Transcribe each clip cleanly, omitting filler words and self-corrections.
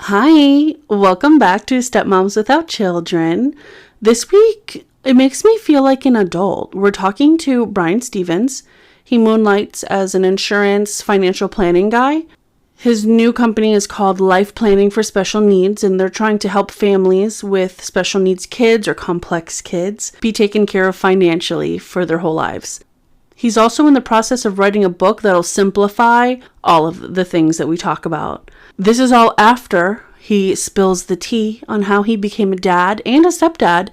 Hi, welcome back to Stepmoms Without Children. This week, it makes me feel like an adult. We're talking to Brian Stevens. He moonlights as an insurance financial planning guy. His new company is called Life Planning for Special Needs, and they're trying to help families with special needs kids or complex kids be taken care of financially for their whole lives. He's also in the process of writing a book that'll simplify all of the things that we talk about. This is all after he spills the tea on how he became a dad and a stepdad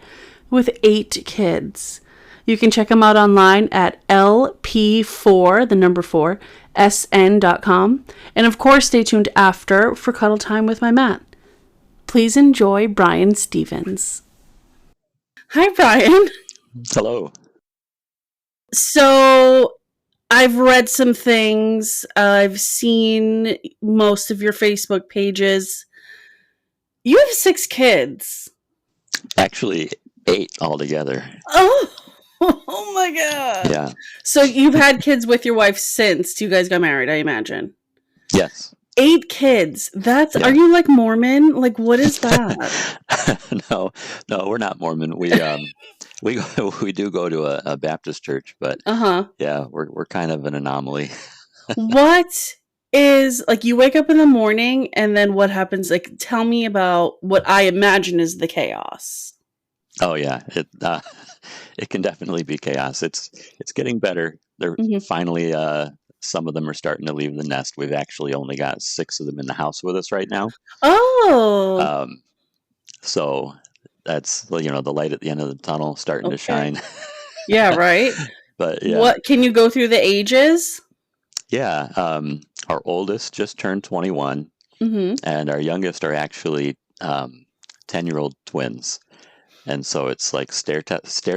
with 8 kids. You can check him out online at lp4, the number 4, sn.com. And of course, stay tuned after for Cuddle Time with my Matt. Please enjoy Brian Stevens. Hi, Brian. Hello. So I've read some things. I've seen most of your Facebook pages. You have 6 kids. Actually, 8 altogether. Oh my God. Yeah. So you've had kids with your wife since you guys got married, I imagine. Yes. 8 kids. That's Yeah. Are you like Mormon? Like, what is that? No, we're not Mormon. We do go to a Baptist church, but yeah, we're kind of an anomaly. What is, like, you wake up in the morning and then what happens? Like, tell me about what I imagine is the chaos. Oh yeah, it can definitely be chaos. It's getting better. They're finally some of them are starting to leave the nest. We've actually only got 6 of them in the house with us right now. Oh. So that's, the light at the end of the tunnel starting to shine. Yeah, right. But yeah. What can you go through the ages? Yeah, our oldest just turned 21, and our youngest are actually 10-year-old twins. And so it's like stair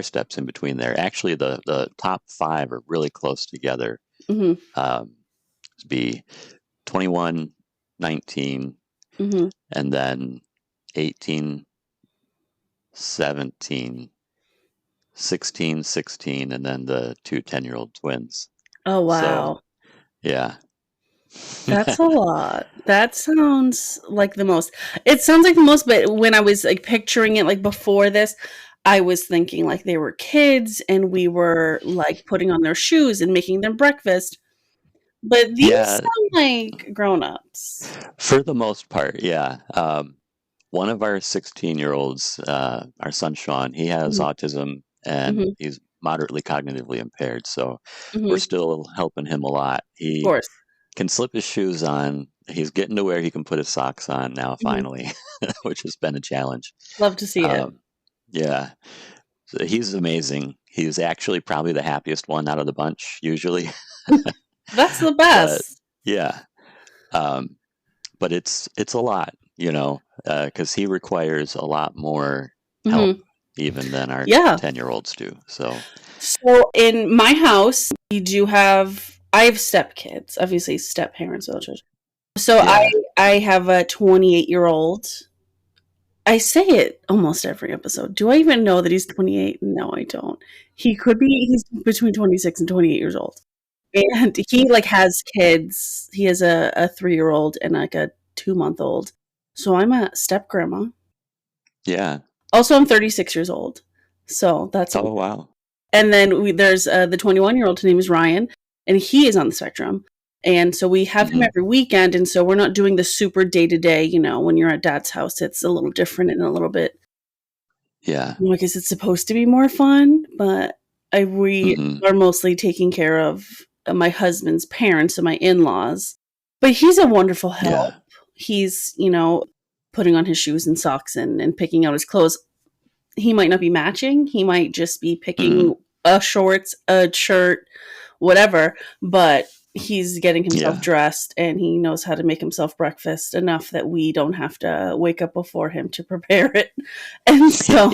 steps in between there. Actually, the top 5 are really close together. Be 21, 19, and then 18, 17, 16, 16, and then the 2 10-year-old twins. Oh, wow. So, yeah. That's a lot. That sounds like the most. It sounds like the most, but when I was like picturing it like before this, I was thinking like they were kids and we were like putting on their shoes and making them breakfast. But these sound like grown-ups. For the most part, yeah. One of our 16-year-olds, our son Sean, he has autism and he's moderately cognitively impaired. So we're still helping him a lot. He Of course can slip his shoes on. He's getting to where he can put his socks on now, finally, which has been a challenge. Love to see it. Yeah. So he's amazing. He's actually probably the happiest one out of the bunch, usually. That's the best. But, yeah. But it's a lot, because he requires a lot more help even than our 10-year-olds do. So in my house, I have stepkids, obviously step parents. So I have a 28-year-old. I say it almost every episode. Do I even know that he's 28? No, I don't. He's between 26 and 28 years old. And he like has kids. He has a 3-year-old and like a 2-month-old. So I'm a step grandma. Yeah. Also, I'm 36 years old. So that's wow. And then there's the 21-year-old. His name is Ryan, and he is on the spectrum. And so we have him every weekend, and so we're not doing the super day-to-day, when you're at dad's house. It's a little different and a little bit... Yeah. I guess it's supposed to be more fun, but we are mostly taking care of my husband's parents and my in-laws. But he's a wonderful help. Yeah. He's, putting on his shoes and socks and picking out his clothes. He might not be matching. He might just be picking a shorts, a shirt, whatever, but he's getting himself dressed and he knows how to make himself breakfast enough that we don't have to wake up before him to prepare it. And so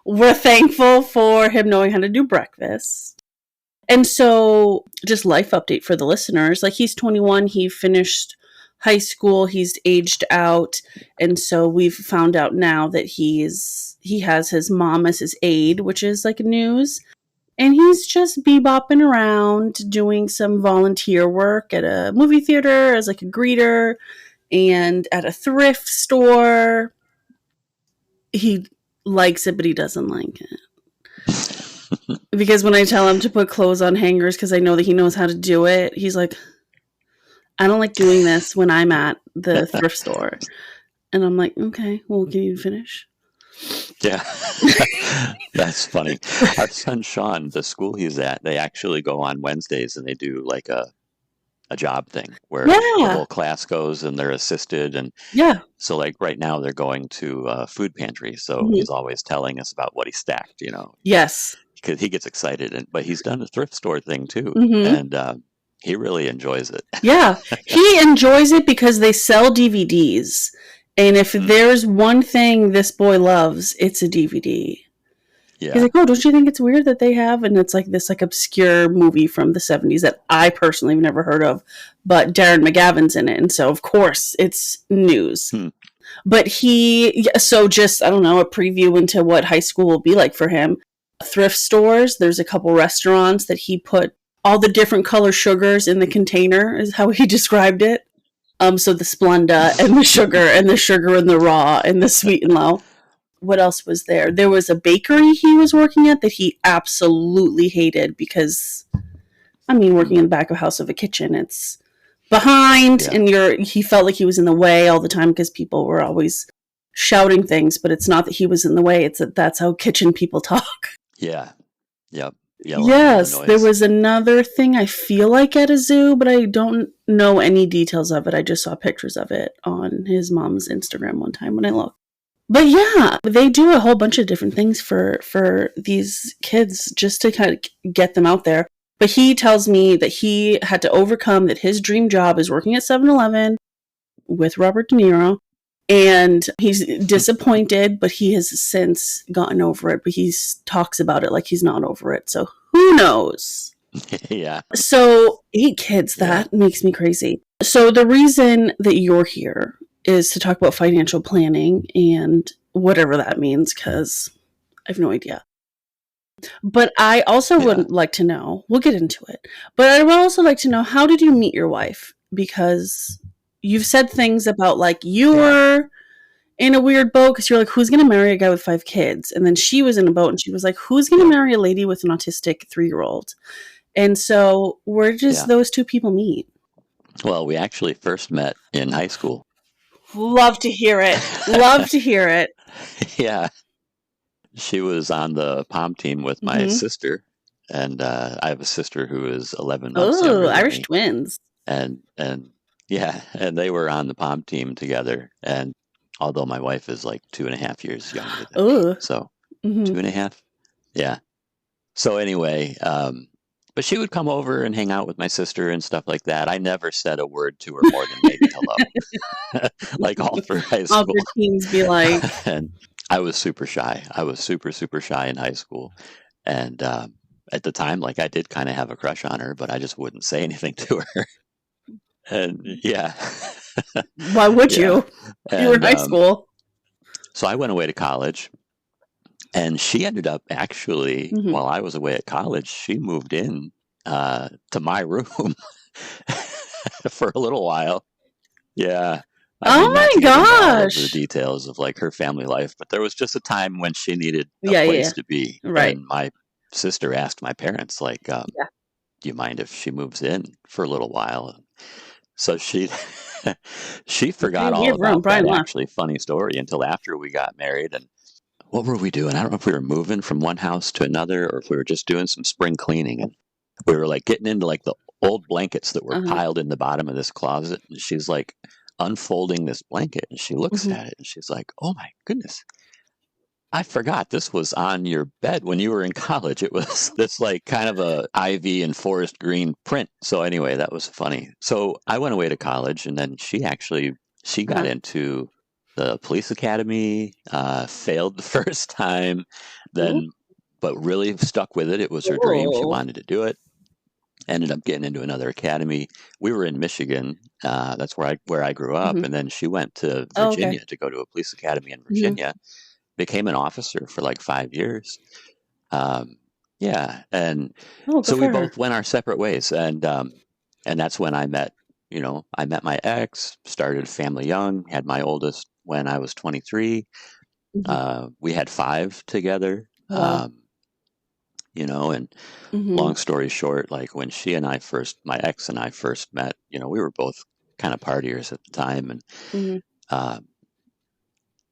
we're thankful for him knowing how to do breakfast. And so just life update for the listeners, like he's 21, he finished high school, he's aged out. And so we've found out now that he has his mom as his aide, which is like news. And he's just bebopping around doing some volunteer work at a movie theater as like a greeter. And at a thrift store, he likes it, but he doesn't like it. Because when I tell him to put clothes on hangers because I know that he knows how to do it, he's like, I don't like doing this when I'm at the thrift store. And I'm like, okay, well, can you finish? Yeah. That's funny. Our son Sean, the school he's at, they actually go on Wednesdays and they do like a job thing where the whole class goes and they're assisted. And so like right now they're going to a food pantry. So he's always telling us about what he stacked, Yes. Because he gets excited. But he's done a thrift store thing too. And he really enjoys it. Yeah. He enjoys it because they sell DVDs. And if there's one thing this boy loves, it's a DVD. Yeah. He's like, oh, don't you think it's weird that they have? And it's like this like obscure movie from the 70s that I personally have never heard of, but Darren McGavin's in it. And so, of course, it's news. But so just, I don't know, a preview into what high school will be like for him. Thrift stores, there's a couple restaurants that he put all the different color sugars in the container, is how he described it. So the Splenda and the sugar and the raw and the sweet and low. What else was there? There was a bakery he was working at that he absolutely hated because, I mean, working in the back of house of a kitchen, it's behind and he felt like he was in the way all the time because people were always shouting things, but it's not that he was in the way. It's that that's how kitchen people talk. Yeah. Yep. Yes, there was another thing I feel like at a zoo, but I don't know any details of it. I just saw pictures of it on his mom's Instagram one time when I looked. But yeah, they do a whole bunch of different things for these kids just to kind of get them out there. But he tells me that he had to overcome that his dream job is working at 7-Eleven with Robert De Niro. And he's disappointed, but he has since gotten over it. But he talks about it like he's not over it. So who knows? Yeah. So 8 kids, that makes me crazy. So the reason that you're here is to talk about financial planning and whatever that means, because I have no idea. But I also would like to know, we'll get into it, but I would also like to know, how did you meet your wife? Because you've said things about like you were in a weird boat because you're like, who's going to marry a guy with 5 kids? And then she was in a boat and she was like, who's going to marry a lady with an autistic 3-year-old? And so where does those two people meet? Well, we actually first met in high school. Love to hear it. Love to hear it. Yeah. She was on the pom team with my sister. And I have a sister who is 11 months younger than Irish me. twins. And yeah, and they were on the pom team together. And although my wife is like 2.5 years younger than me. So 2.5. Yeah. So anyway, but she would come over and hang out with my sister and stuff like that. I never said a word to her more than maybe hello. Like all through high school. All their teens be like. And I was super shy. I was super, super shy in high school. And at the time, like I did kind of have a crush on her, but I just wouldn't say anything to her. And yeah. Why would you? You were in high school. So I went away to college. And she ended up actually, while I was away at college, she moved in to my room for a little while. Yeah. I mean, my gosh. the details of like her family life, but there was just a time when she needed a place to be. Right. And my sister asked my parents, like, do you mind if she moves in for a little while? So she forgot all about that actually funny story until after we got married. And what were we doing? I don't know if we were moving from one house to another or if we were just doing some spring cleaning. And we were like getting into like the old blankets that were piled in the bottom of this closet. And she's like unfolding this blanket and she looks at it and she's like, oh my goodness, I forgot this was on your bed when you were in college. It was this like kind of a ivy and forest green print. So anyway, that was funny. So I went away to college and then she got into the police academy, failed the first time, then, but really stuck with it. It was her dream. She wanted to do it. Ended up getting into another academy. We were in Michigan. That's where I grew up. And then she went to Virginia to go to a police academy in Virginia. Became an officer for like 5 years. Yeah. And so we both went our separate ways. And that's when I met I met my ex, started a family young, had my oldest when I was 23. We had 5 together. Wow. And long story short, like when my ex and I first met, we were both kind of partiers at the time. And uh,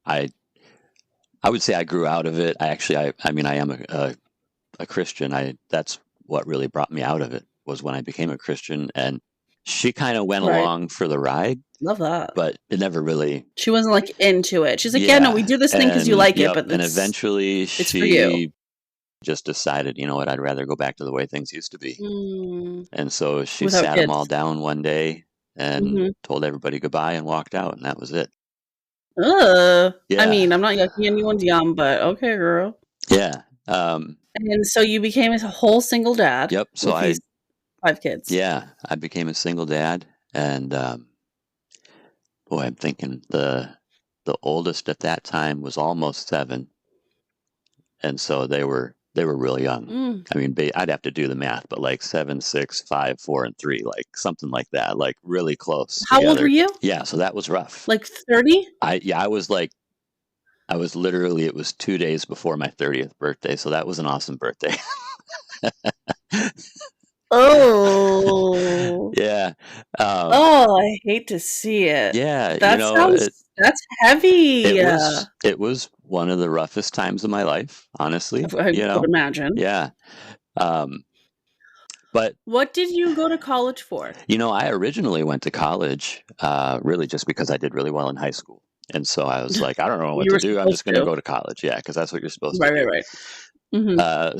I, I would say I grew out of it. I mean, I am a Christian. That's what really brought me out of it, was when I became a Christian, and she kind of went Right. along for the ride, Love that. but it never really. She wasn't like into it. She's like, yeah, no, we do this thing because you like it, but And eventually it's for you. she just decided, you know what, I'd rather go back to the way things used to be. And so she Without sat them all kids. down one day and told everybody goodbye and walked out, and that was it. I mean, Yeah. I'm not yucking anyone's yum, but okay, girl. Yeah. And so you became a whole single dad. Yep. So with these 5 kids. Yeah, I became a single dad, and boy, I'm thinking the oldest at that time was almost 7, and so they were real young. I mean, I'd have to do the math, but like 7, 6, 5, 4, and 3, like something like that, like really close How together. old were you? Yeah, so that was rough. Like 30? I was literally, it was 2 days before my 30th birthday, so that was an awesome birthday. Oh. Yeah. I hate to see it. Yeah, That's heavy. it was one of the roughest times of my life, honestly. I would imagine. Yeah. But what did you go to college for? I originally went to college really just because I did really well in high school. And so I was like, I don't know what to do. I'm just going to go to college. Yeah, because that's what you're supposed to do. Right.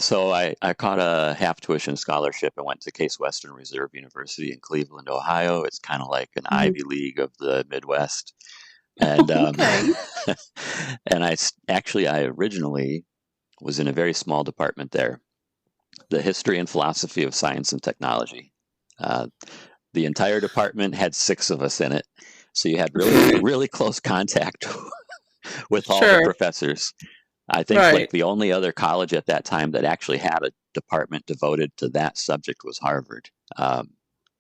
So I caught a half tuition scholarship and went to Case Western Reserve University in Cleveland, Ohio. It's kind of like an Ivy League of the Midwest. And Okay. and I originally was in a very small department there, the history and philosophy of science and technology. The entire department had 6 of us in it, so you had really really close contact with all the professors. I think like the only other college at that time that actually had a department devoted to that subject was Harvard.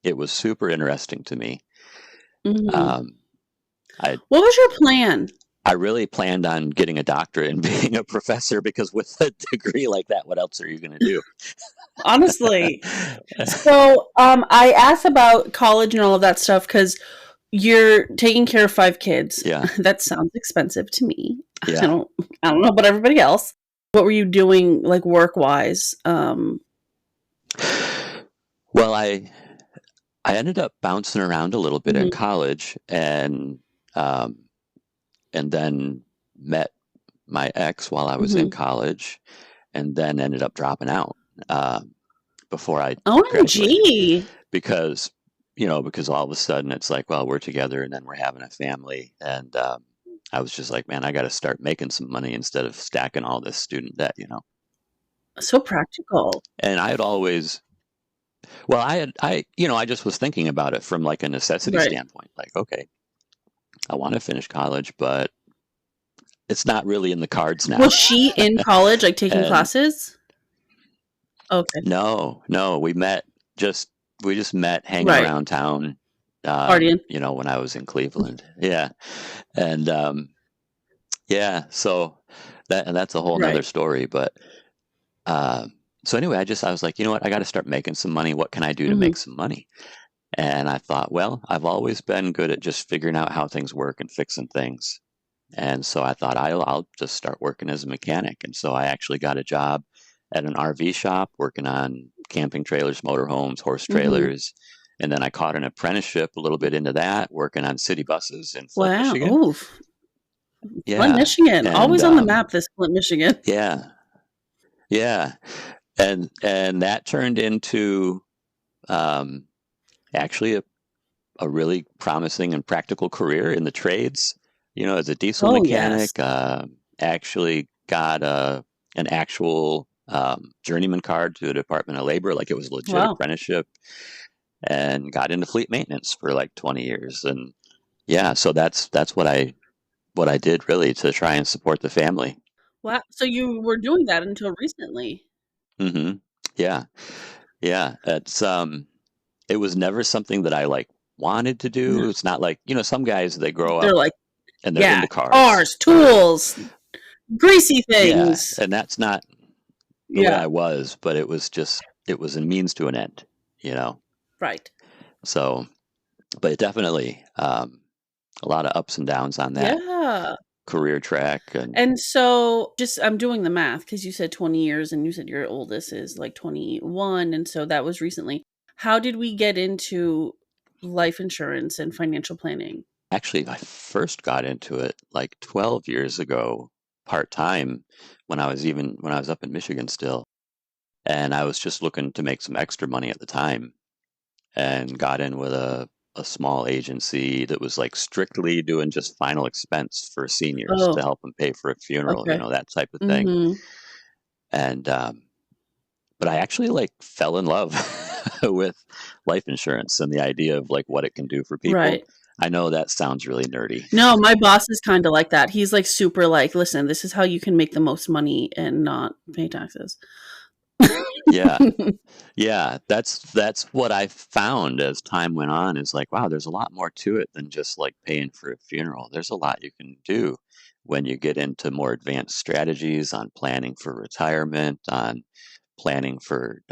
It was super interesting to me. What was your plan? I really planned on getting a doctorate and being a professor, because with a degree like that, what else are you going to do? Honestly. So I asked about college and all of that stuff because you're taking care of 5 kids. Yeah. That sounds expensive to me. Yeah. I don't know about everybody else. What were you doing, like, work-wise? Well, I ended up bouncing around a little bit in college, and then met my ex while I was in college, and then ended up dropping out before I graduated. Because all of a sudden it's like, well, we're together and then we're having a family, and I was just like, man, I got to start making some money instead of stacking all this student debt. So practical. And I had always, well, I just was thinking about it from like a necessity standpoint. Like, okay, I want to finish college, but it's not really in the cards now. Was she in college, like taking classes? Okay. No, we just met hanging around town. Partying. When I was in Cleveland. Yeah. And so that's a whole nother story. But so anyway, I was like, you know what, I got to start making some money. What can I do to make some money? And I thought, well, I've always been good at just figuring out how things work and fixing things. And so I thought I'll just start working as a mechanic. And so I actually got a job at an RV shop working on camping trailers, motorhomes, horse trailers. And then I caught an apprenticeship a little bit into that, working on city buses in Flint, Michigan. Oof. Yeah. Flint, Michigan. And, always on the map, this Flint, Michigan. Yeah. Yeah. And that turned into actually a really promising and practical career in the trades. As a diesel mechanic, actually got an actual journeyman card to the Department of Labor, like it was a legit apprenticeship, and got into fleet maintenance for like 20 years. And yeah, so that's what I did really to try and support the family. Wow. So you were doing that until recently. Yeah. It's it was never something that I like wanted to do. It's not like, some guys, they grow They're up like, and they're yeah, into cars. cars, tools, greasy Yeah, things. and that's not the way Yeah, I was, but it was a means to an end, you know. right. So, but definitely a lot of ups and downs on that Yeah. career track, and And so just I'm doing the math because you said 20 years and you said your oldest is like 21. And so that was recently. How did we get into life insurance and financial planning? actually I first got into it like 12 years ago, part time, when I was up in Michigan still, and I was just looking to make some extra money at the time, and got in with a small agency that was like strictly doing just final expense for seniors to Oh, help them pay for a funeral, okay. that type of thing. Mm-hmm. And but I actually like fell in love with life insurance and the idea of like what it can do for people. Right. I know that sounds really nerdy. No, my boss is kind of like that. He's like super like, listen, this is how you can make the most money and not pay taxes. Yeah. Yeah, that's what I found as time went on, is like, wow, there's a lot more to it than just like paying for a funeral. There's a lot you can do when you get into more advanced strategies on planning for retirement, on planning for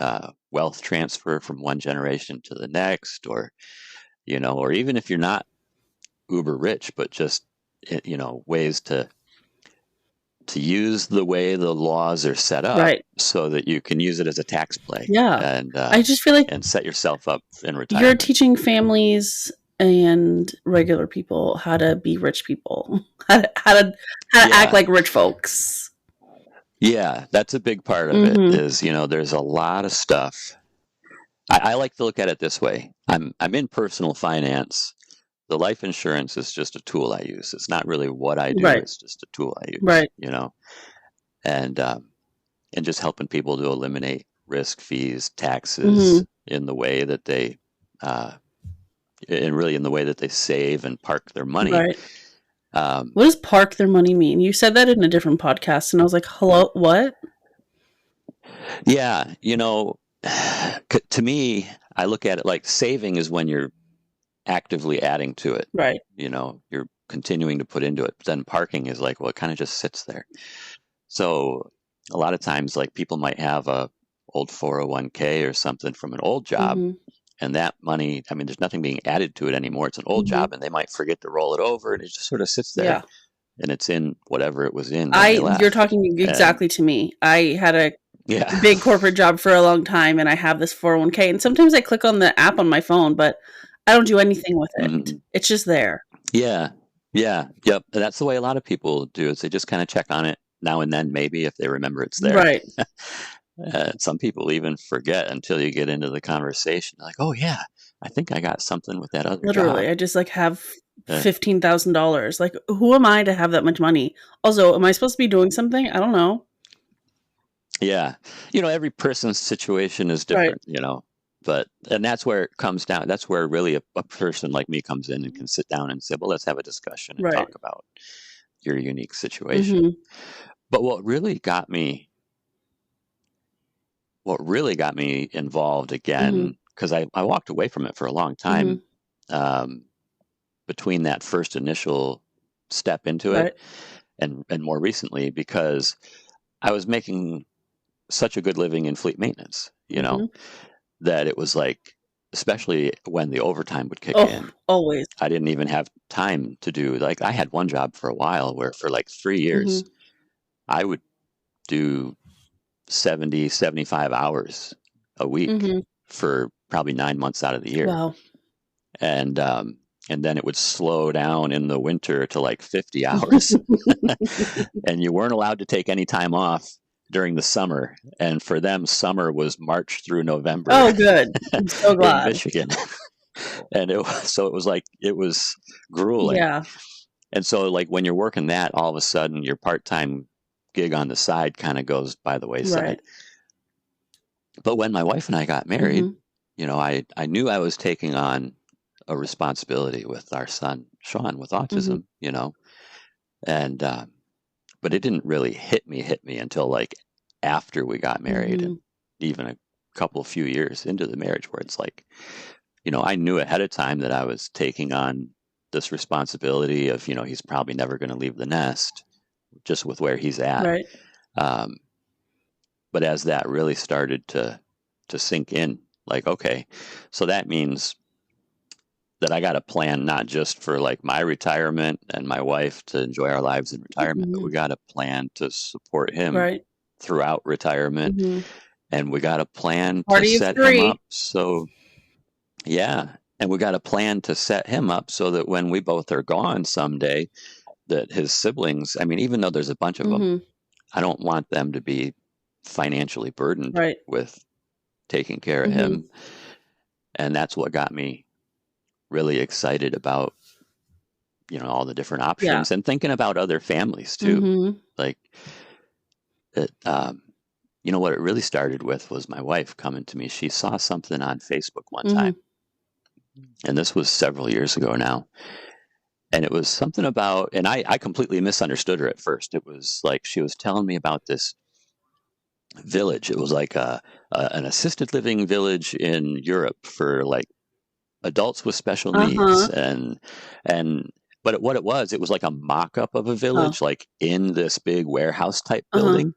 wealth transfer from one generation to the next, or or even if you're not uber rich, but just ways to use the way the laws are set up Right. so that you can use it as a tax play, Yeah. and I just feel like set yourself up in you're retirement. teaching families and regular people how to be rich people, how to act Yeah, like rich folks. yeah, that's a big part of it. Mm-hmm. Is there's a lot of stuff. I like to look at it this way. I'm in personal finance. The life insurance is just a tool I use. It's not really what I do. Right. It's just a tool I use. Right. And just helping people to eliminate risk, fees, Mm-hmm. taxes in the way that they, uh, and really in the way that they save and park their money. Right. What does park their money mean? You said that in a different podcast, and I was like, hello, what? Yeah, to me, I look at it like saving is when you're actively adding to it. Right. You're continuing to put into it. But then parking is like, well, it kind of just sits there. So a lot of times, like people might have a old 401k or something from an old job, Mm-hmm. and that money, I mean, there's nothing being added to it anymore. It's an old Mm-hmm. job, and they might forget to roll it over, and it just sort of sits there, Yeah. and it's in whatever it was in when they You're left. talking And exactly to me. I had a yeah, big corporate job for a long time, and I have this 401k, and sometimes I click on the app on my phone, but I don't do anything with it. mhm. It's just there. Yeah, yeah, yep. And that's the way a lot of people do it. They just kind of check on it now and then, maybe if they remember it's there. Right. Some people even forget until you get into the conversation. Like, oh yeah, I think I got something with that other Literally, job. I just like have Uh, $15,000. Like, who am I to have that much money? Also, am I supposed to be doing something? I don't know. yeah, every person's situation is Right. different. And that's where it comes down. That's where really a person like me comes in and can sit down and say, well, let's have a discussion and Right. talk about your unique situation. Mm-hmm. But what really got me involved Mm-hmm. again, because I walked away from it for a long Mm-hmm. time, um, between that first initial step into Right. it and more recently, because I was making such a good living in fleet maintenance, Mm-hmm. that it was like, especially when the overtime would kick Oh, in, always. I didn't even have time to do, like, I had one job for a while where for like 3 years, Mm-hmm. I would do 70, 75 hours a week Mm-hmm. for probably 9 months out of the year. Wow. And, and then it would slow down in the winter to like 50 hours. And you weren't allowed to take any time off during the summer. And for them, summer was March through November Oh, good. I'm so in glad. Michigan. And it was grueling. Yeah. And so like when you're working that, all of a sudden your part-time gig on the side kind of goes by the wayside. Right. But when my wife and I got married, Mm-hmm. I knew I was taking on a responsibility with our son, Sean, with autism, and, but it didn't really hit me until like after we got married, Mm-hmm. and even a few years into the marriage, where it's like, I knew ahead of time that I was taking on this responsibility of, he's probably never going to leave the nest just with where he's at. Right. But as that really started to sink in, like, okay, so that means that I got to plan not just for like my retirement and my wife to enjoy our lives in retirement, but we got to plan to support him Right. throughout retirement. And we got a plan to Party of set him 3. up. So, yeah. And we got a plan to set him up so that when we both are gone someday, that his siblings, I mean, even though there's a bunch of them, I don't want them to be financially burdened Right. with taking care of him. And that's what got me really excited about, all the different options and thinking about other families too. Like, it, what it really started with was my wife coming to me. She saw something on Facebook one time, and this was several years ago now. And it was something about, and I completely misunderstood her at first. It was like she was telling me about this village. It was like an assisted living village in Europe for like adults with special needs, but what it was like a mock-up of a village, like in this big warehouse type building,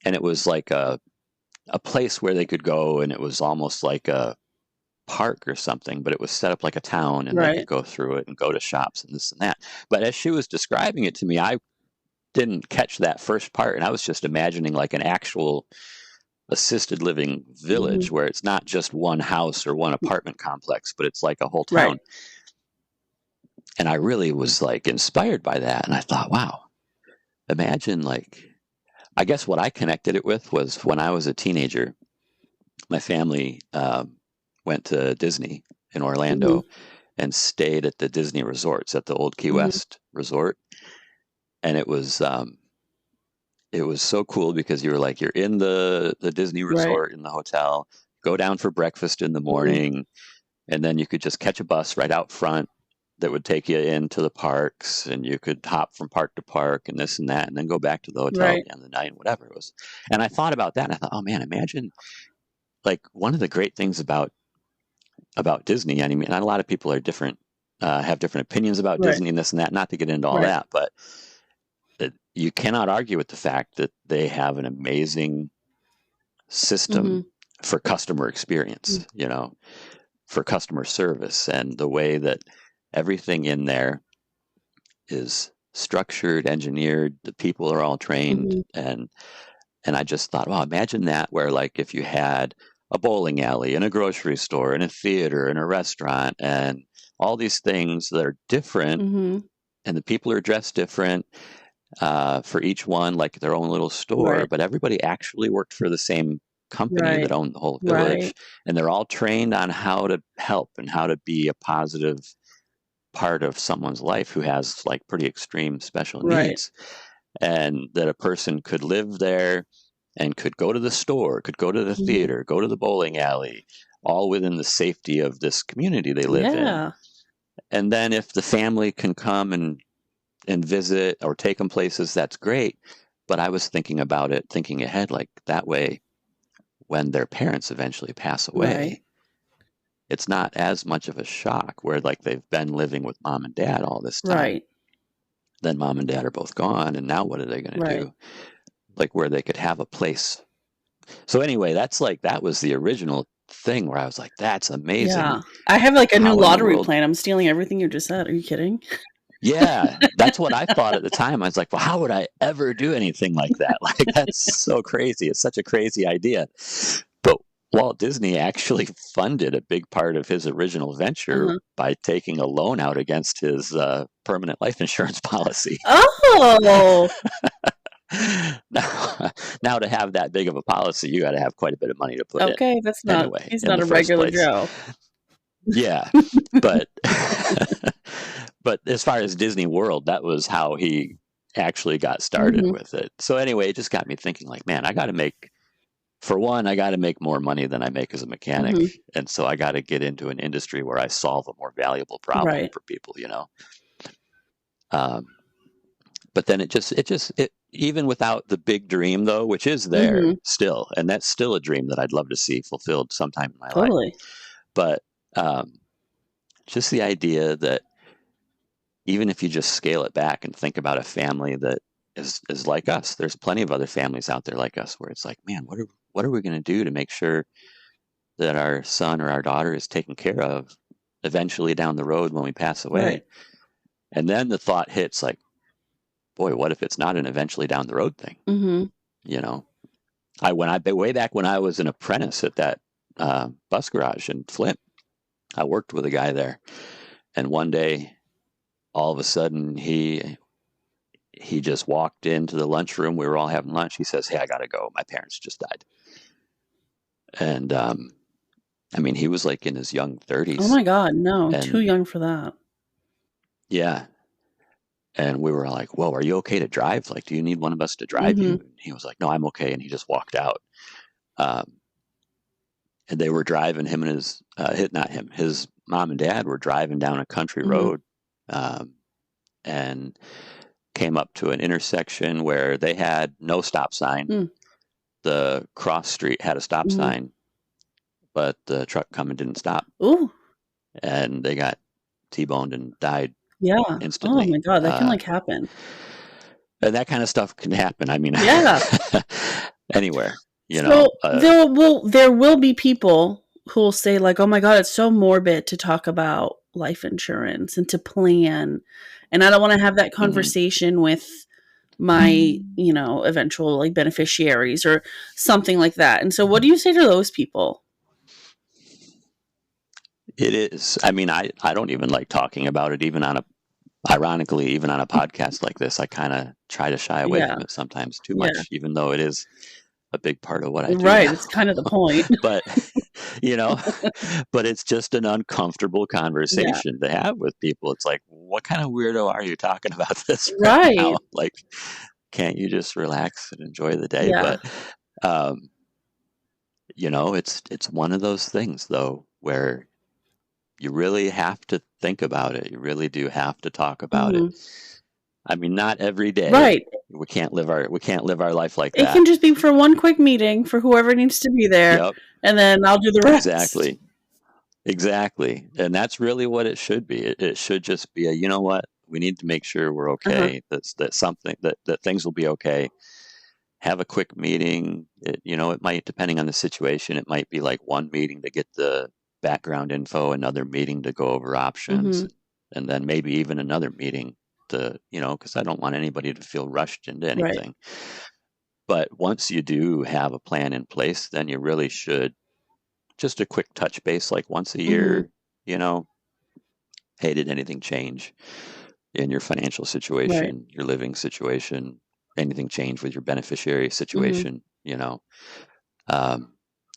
and it was like a place where they could go, and it was almost like a park or something, but it was set up like a town, and they could go through it and go to shops and this and that. But as she was describing it to me, I didn't catch that first part, and I was just imagining like an actual assisted living village where it's not just one house or one apartment complex, but it's like a whole town. Right. And I really was like inspired by that. And I thought, wow, imagine, like, I guess what I connected it with was when I was a teenager, my family went to Disney in Orlando and stayed at the Disney resorts at the old Key West resort. And it was so cool because you're in the Disney resort in the hotel, go down for breakfast in the morning, and then you could just catch a bus right out front that would take you into the parks, and you could hop from park to park and this and that, and then go back to the hotel at the end of the night and whatever it was. And I thought about that, and I thought, oh man, imagine, like, one of the great things about Disney, I mean, a lot of people are different, have different opinions about Disney and this and that, not to get into all that, but you cannot argue with the fact that they have an amazing system for customer experience, for customer service, and the way that everything in there is structured, engineered, the people are all trained. And I just thought, wow, imagine that, where like if you had a bowling alley and a grocery store and a theater and a restaurant and all these things that are different, and the people are dressed different, for each one, like their own little store, but everybody actually worked for the same company that owned the whole village, and they're all trained on how to help and how to be a positive part of someone's life who has like pretty extreme special needs, and that a person could live there and could go to the store, could go to the theater, go to the bowling alley, all within the safety of this community they live in. And then if the family can come and visit or take them places, that's great. But I was thinking about it, thinking ahead, like that way, when their parents eventually pass away, it's not as much of a shock, where like they've been living with mom and dad all this time. Then mom and dad are both gone, and now what are they going to do? Like, where they could have a place. So anyway, that was the original thing where I was like, that's amazing. Yeah. I have like a new lottery plan. I'm stealing everything you just said. Are you kidding? Yeah, that's what I thought at the time. I was like, well, how would I ever do anything like that? Like, that's so crazy. It's such a crazy idea. But Walt Disney actually funded a big part of his original venture by taking a loan out against his permanent life insurance policy. Oh! Now to have that big of a policy, you got to have quite a bit of money to put in. Okay, that's not, anyway, he's not a regular Joe. Yeah, but but as far as Disney World, that was how he actually got started with it. So anyway, it just got me thinking, like, man, I got to make more money than I make as a mechanic. And so I got to get into an industry where I solve a more valuable problem for people, but then it even without the big dream, though, which is there still, and that's still a dream that I'd love to see fulfilled sometime in my life. But just the idea that even if you just scale it back and think about a family that is like us, there's plenty of other families out there like us where it's like, man, what are we going to do to make sure that our son or our daughter is taken care of eventually down the road when we pass away? Right. And then the thought hits like, boy, what if it's not an eventually down the road thing? Mm-hmm. You know, way back when I was an apprentice at that bus garage in Flint, I worked with a guy there, and one day, all of a sudden, he just walked into the lunchroom. We were all having lunch. He says, "Hey, I gotta go. My parents just died." And I mean, he was like in his young 30s. Oh my God, no, and, too young for that. Yeah. And we were like, "Whoa, are you okay to drive? Like, do you need one of us to drive you?" And he was like, "No, I'm okay." And he just walked out. And they were driving him and his mom and dad were driving down a country road, and came up to an intersection where they had no stop sign. The cross street had a stop sign, but the truck coming didn't stop. Ooh. And they got T-boned and died instantly. Oh my God, that can like happen. And that kind of stuff can happen. I mean, yeah. Anywhere. There will be people who will say like, "Oh my God, it's so morbid to talk about life insurance and to plan," and I don't want to have that conversation with my, eventual like beneficiaries or something like that. And so, what do you say to those people? It is. I mean, I don't even like talking about it, ironically, even on a podcast like this. I kind of try to shy away from it sometimes too much, even though it is a big part of what I do. Right. It's kind of the point. But, but it's just an uncomfortable conversation to have with people. It's like, what kind of weirdo are you talking about this right now? Like, can't you just relax and enjoy the day? Yeah. But, it's one of those things, though, where you really have to think about it. You really do have to talk about it. I mean, not every day. Right. We can't live our life like that. It can just be for one quick meeting for whoever needs to be there. Yep. And then I'll do the rest. Exactly. And that's really what it should be. It should just be you know what? We need to make sure we're okay. That things will be okay. Have a quick meeting. It might, depending on the situation, it might be like one meeting to get the background info, another meeting to go over options, and then maybe even another meeting to, because I don't want anybody to feel rushed into anything. Right. But once you do have a plan in place, then you really should just a quick touch base, like once a year, hey, did anything change in your financial situation, your living situation, anything change with your beneficiary situation,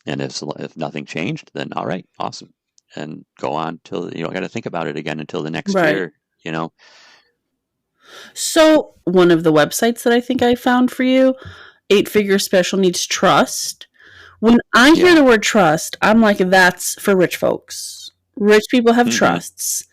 and if nothing changed, then all right, awesome. And go on till, got to think about it again until the next year, So one of the websites that I think I found for you, 8-Figure Special Needs Trust. When I hear the word trust, I'm like, that's for rich folks. Rich people have trusts.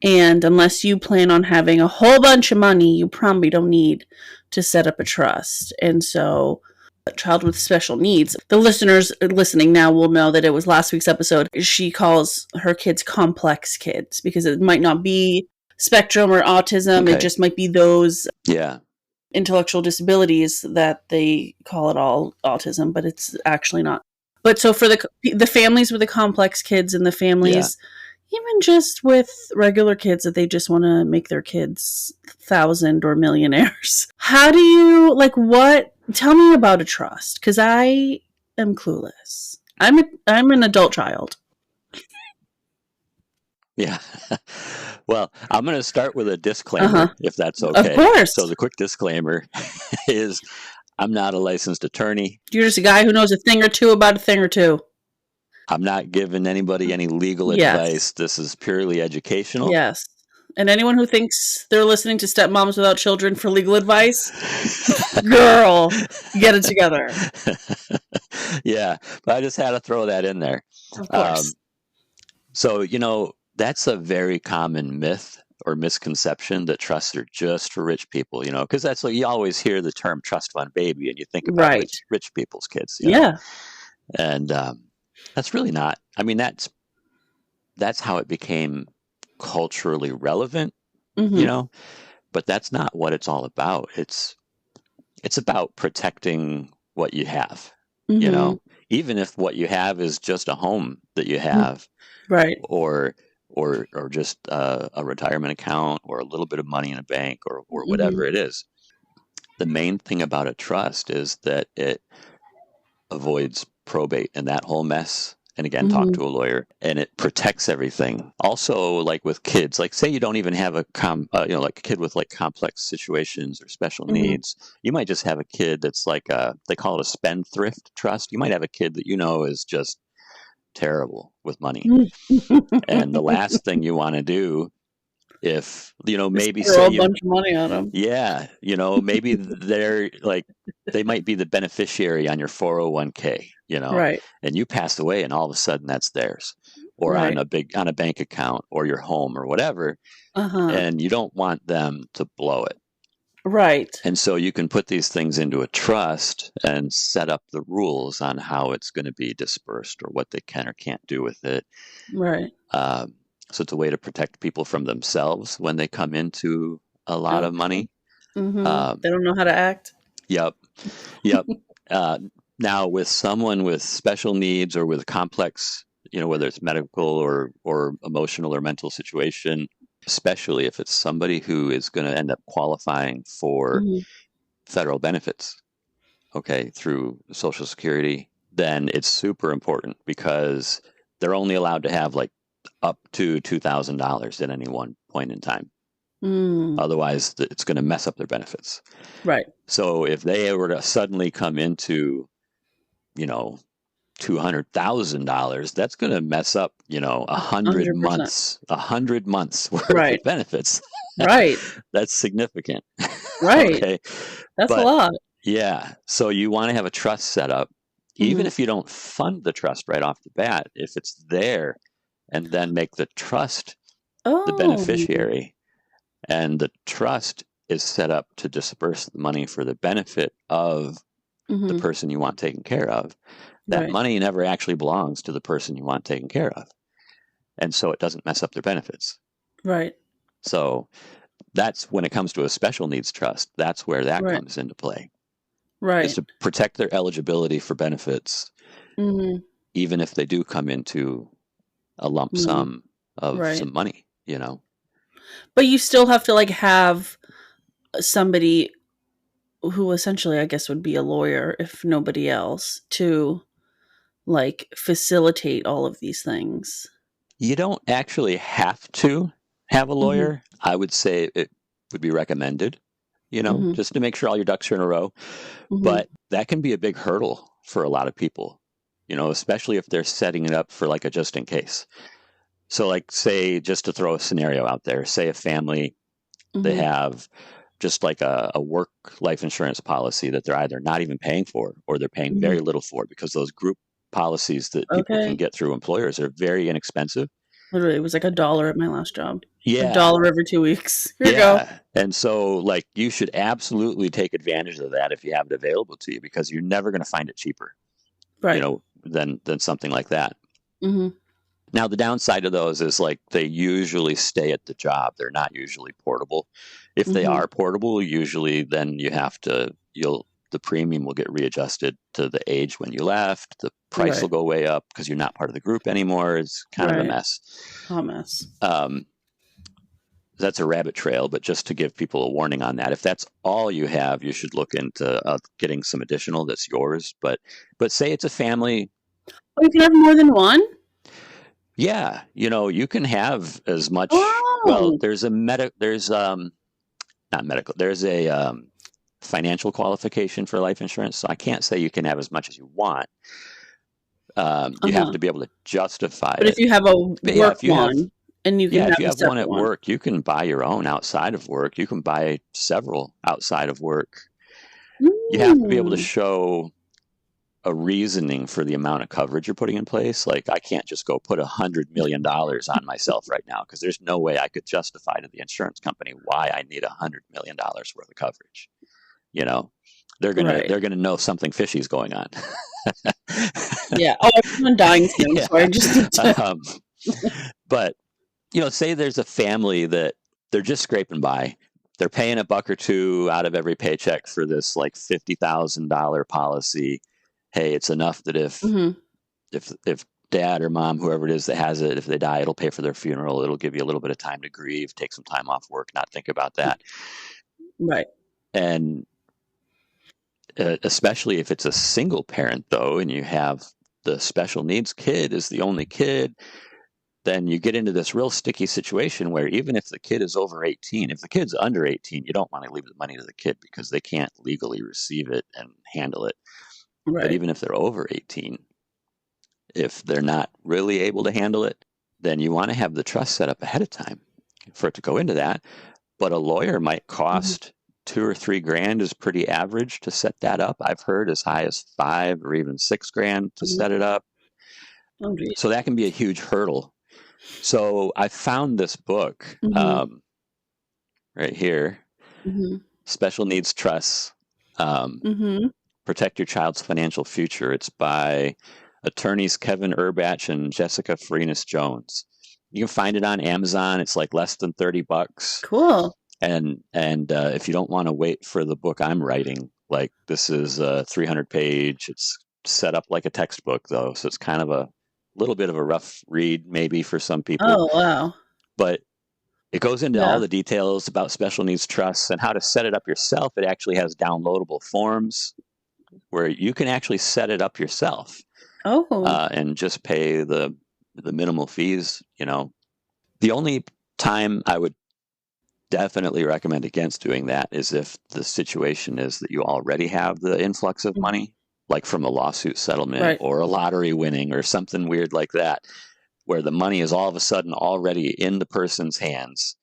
And unless you plan on having a whole bunch of money, you probably don't need to set up a trust. And so a child with special needs, the listeners listening now will know that it was last week's episode. She calls her kids complex kids because it might not be spectrum or autism. It just might be those intellectual disabilities that they call it all autism, but it's actually not. But so for the families with the complex kids and the families even just with regular kids that they just want to make their kids 1,000 or millionaires. How do you tell me about a trust, because I am clueless. I'm an adult child. Yeah. Well, I'm going to start with a disclaimer, if that's okay. Of course. So the quick disclaimer is I'm not a licensed attorney. You're just a guy who knows a thing or two about a thing or two. I'm not giving anybody any legal advice. This is purely educational. Yes. And anyone who thinks they're listening to Stepmoms Without Children for legal advice, girl, get it together. Yeah, but I just had to throw that in there. Of course. So, that's a very common myth or misconception that trusts are just for rich people, because that's what you always hear the term trust fund baby and you think about rich people's kids. Yeah. And that's really not. I mean, that's that's how it became culturally relevant, you know, but that's not what it's all about. It's about protecting what you have, you know, even if what you have is just a home that you have, right, or just a retirement account, or a little bit of money in a bank, or whatever it is. The main thing about a trust is that it avoids probate and that whole mess. And again, talk to a lawyer, and it protects everything. Also, like with kids, like say you don't even have a like a kid with like complex situations or special needs. You might just have a kid that's like they call it a spendthrift trust. You might have a kid that is just terrible with money. And the last thing you want to do, if maybe throw say a bunch of money on them. Yeah, maybe they're like, they might be the beneficiary on your 401k, Right. and you pass away, and all of a sudden that's theirs, or Right. on a bank account, or your home, or whatever, and you don't want them to blow it. Right. And so you can put these things into a trust and set up the rules on how it's going to be dispersed, or what they can or can't do with it. Right. So it's a way to protect people from themselves when they come into a lot of money. They don't know how to act. Yep. Now, with someone with special needs, or with complex, whether it's medical or emotional or mental situation, especially if it's somebody who is going to end up qualifying for federal benefits, through Social Security, then it's super important, because they're only allowed to have like up to $2,000 at any one point in time. Otherwise, it's going to mess up their benefits. Right. So if they were to suddenly come into, $200,000, that's going to mess up, 100 100%. months, 100 months worth Right. of benefits. Right. That's significant. Right. Okay. That's a lot. Yeah. So you want to have a trust set up, even if you don't fund the trust right off the bat, if it's there, and then make the trust the beneficiary, and the trust is set up to disperse the money for the benefit of the person you want taken care of. That money never actually belongs to the person you want taken care of. And so it doesn't mess up their benefits. Right. So that's when it comes to a special needs trust, that's where that comes into play. Right. Is to protect their eligibility for benefits, even if they do come into a lump sum of some money, But you still have to like have somebody who essentially, I guess, would be a lawyer, if nobody else, to like facilitate all of these things. You don't actually have to have a lawyer. I would say it would be recommended, just to make sure all your ducks are in a row. But that can be a big hurdle for a lot of people, especially if they're setting it up for like a just in case. So like, say, just to throw a scenario out there, say a family, they have just like a work life insurance policy that they're either not even paying for, or they're paying very little for, because those group policies that people can get through employers are very inexpensive. Literally, it was like $1 at my last job. Yeah. $1 every 2 weeks. Here you go. And so like, you should absolutely take advantage of that if you have it available to you, because you're never going to find it cheaper, than something like that. Now, the downside of those is like, they usually stay at the job. They're not usually portable. If they are portable, usually then the premium will get readjusted to the age when you left. The price will go way up because you're not part of the group anymore. It's kind of a mess. Hot mess. That's a rabbit trail, but just to give people a warning on that. If that's all you have, you should look into getting some additional that's yours. But say it's a family. Oh, you can have more than one? Yeah, you can have as much. Well, there's not medical. There's a financial qualification for life insurance. So I can't say you can have as much as you want. You have to be able to justify it. But if you have a work one, and you can if you have one at work, you can buy your own outside of work. You can buy several outside of work. You have to be able to show a reasoning for the amount of coverage you're putting in place. Like, I can't just go put $100 million on myself right now, because there's no way I could justify to the insurance company why I need $100 million worth of coverage. They're gonna know something fishy is going on. Yeah. Oh, I'm dying soon, so I just need to. But, say there's a family that they're just scraping by. They're paying a buck or two out of every paycheck for this like $50,000 policy. Hey, it's enough that if dad or mom, whoever it is that has it, if they die, it'll pay for their funeral. It'll give you a little bit of time to grieve, take some time off work, not think about that. Right. And especially if it's a single parent, though, and you have the special needs kid is the only kid, then you get into this real sticky situation where even if the kid is over 18, if the kid's under 18, you don't want to leave the money to the kid because they can't legally receive it and handle it. Right. But even if they're over 18, if they're not really able to handle it, then you want to have the trust set up ahead of time for it to go into that. But a lawyer might cost $2 or $3 grand is pretty average to set that up. I've heard as high as $5 or even $6 grand to set it up. Oh, so that can be a huge hurdle. So I found this book right here, Special Needs Trusts, Protect Your Child's Financial Future. It's by attorneys Kevin Urbach and Jessica Farinas Jones. You can find it on Amazon. It's like less than $30. Cool. And if you don't want to wait for the book I'm writing, like this is a 300-page. It's set up like a textbook, though, so it's kind of a little bit of a rough read, maybe for some people. Oh, wow! But it goes into all the details about special needs trusts and how to set it up yourself. It actually has downloadable forms where you can actually set it up yourself. And just pay the minimal fees. The only time I would definitely recommend against doing that is if the situation is that you already have the influx of money, like from a lawsuit settlement or a lottery winning or something weird like that, where the money is all of a sudden already in the person's hands.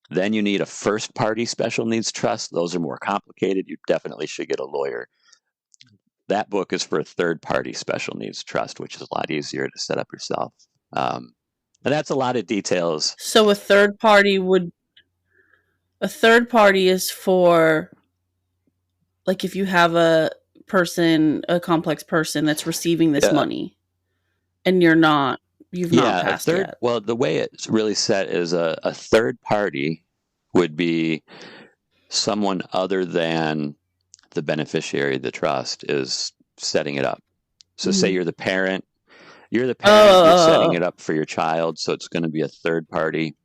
Then you need a first party special needs trust. Those are more complicated. You definitely should get a lawyer. That book is for a third party special needs trust, which is a lot easier to set up yourself. And that's a lot of details. So a third party is for, like, if you have a complex person that's receiving this money and you've not passed yet. Well, the way it's really set is a third party would be someone other than the beneficiary of the trust is setting it up. So say you're the parent, you're setting it up for your child. So it's going to be a third party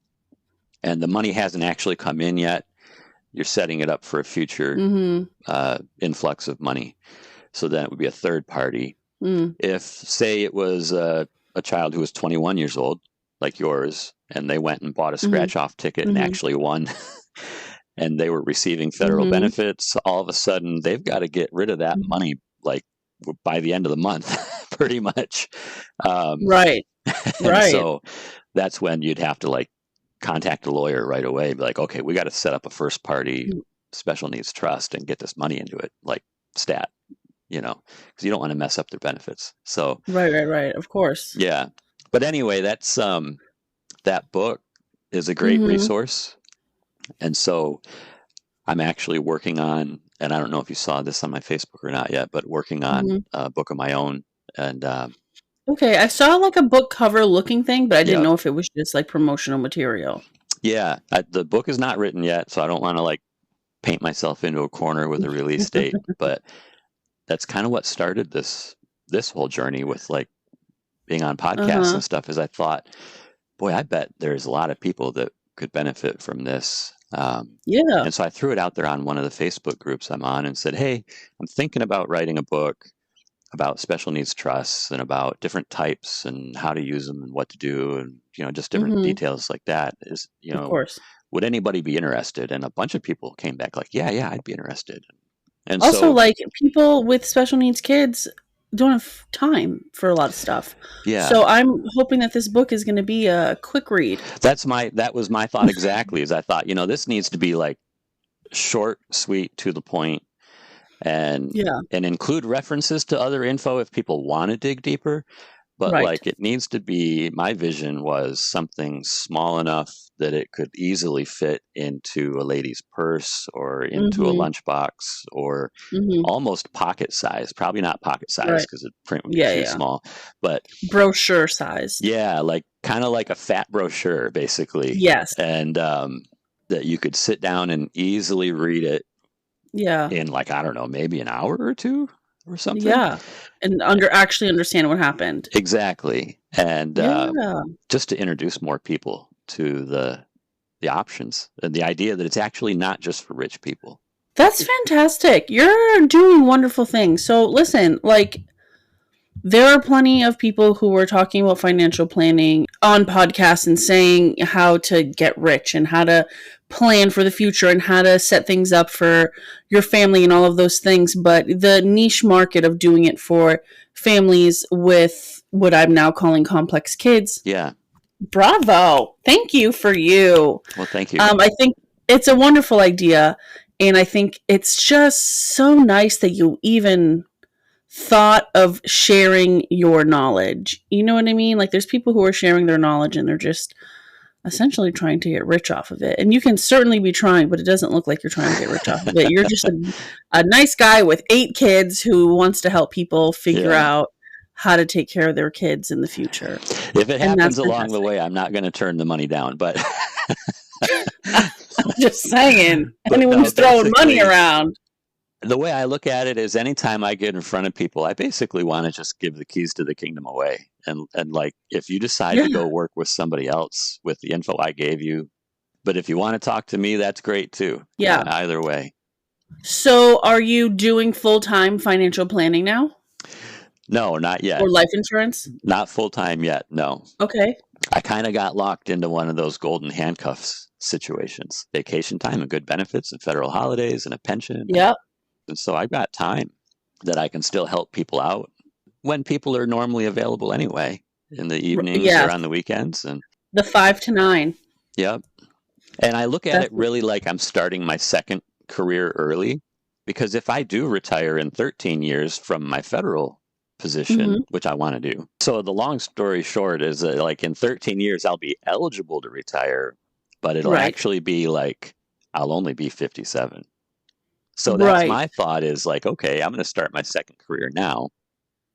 and the money hasn't actually come in yet. You're setting it up for a future influx of money. So then it would be a third party. If, say, it was a child who was 21 years old, like yours, and they went and bought a scratch-off ticket and actually won, and they were receiving federal benefits, all of a sudden they've got to get rid of that money, like, by the end of the month, pretty much. Right. So that's when you'd have to, like, contact a lawyer right away, be like, okay, we got to set up a first party special needs trust and get this money into it, like stat, because you don't want to mess up their benefits. So right, of course. Yeah, but anyway, that's that book is a great resource, and so I'm actually working on, and I don't know if you saw this on my Facebook or not yet, but working on a book of my own. And okay, I saw like a book cover looking thing, but I didn't know if it was just like promotional material. Yeah, the book is not written yet, so I don't want to like paint myself into a corner with a release date, but that's kind of what started this whole journey with like being on podcasts and stuff, is I thought, boy, I bet there's a lot of people that could benefit from this. And so I threw it out there on one of the Facebook groups I'm on and said, hey, I'm thinking about writing a book about special needs trusts and about different types and how to use them and what to do, and just different details like that. Is of course, would anybody be interested? And a bunch of people came back like, yeah, I'd be interested. And also, so, like, people with special needs kids don't have time for a lot of stuff. Yeah. So I'm hoping that this book is going to be a quick read. That was my thought exactly. Is I thought, this needs to be like short, sweet, to the point, and include references to other info if people want to dig deeper. but Right. like it needs to be, my vision was something small enough that it could easily fit into a lady's purse or into a Mm-hmm. lunchbox or Mm-hmm. almost pocket size. Probably not pocket size Right. because the print would be Yeah, too yeah. small. But Brochure sized. yeah, like kind of like a fat brochure, basically. Yes. And that you could sit down and easily read it Yeah. in like, I don't know, maybe an hour or two or something. Yeah. And actually understand what happened. Exactly. And Yeah. just to introduce more people to the options and the idea that it's actually not just for rich people. That's fantastic. You're doing wonderful things. So listen, like there are plenty of people who are talking about financial planning on podcasts and saying how to get rich and how to plan for the future and how to set things up for your family and all of those things. But the niche market of doing it for families with what I'm now calling complex kids. Yeah. Bravo. Thank you for you. Well, thank you. I think it's a wonderful idea. And I think it's just so nice that you even thought of sharing your knowledge. You know what I mean? Like there's people who are sharing their knowledge and they're just essentially trying to get rich off of it. And you can certainly be trying, but it doesn't look like you're trying to get rich off of it. You're just a nice guy with 8 kids who wants to help people figure out how to take care of their kids in the future. If it happens along the way, I'm not going to turn the money down, but I'm just saying, anyone who's throwing money around. The way I look at it is anytime I get in front of people, I basically want to just give the keys to the kingdom away. And like, if you decide to go work with somebody else with the info I gave you, but if you want to talk to me, that's great too. Yeah. Either way. So are you doing full-time financial planning now? No, not yet. Or life insurance? Not full-time yet, no. Okay. I kind of got locked into one of those golden handcuffs situations. Vacation time and good benefits and federal holidays and a pension. Yep. And so I've got time that I can still help people out when people are normally available anyway, in the evenings or on the weekends. And the 5 to 9. Yep. And I look at it really like I'm starting my second career early, because if I do retire in 13 years from my federal position, which I want to do. So the long story short is that like in 13 years, I'll be eligible to retire, but it'll actually be like, I'll only be 57. So that's my thought is like, okay, I'm going to start my second career now.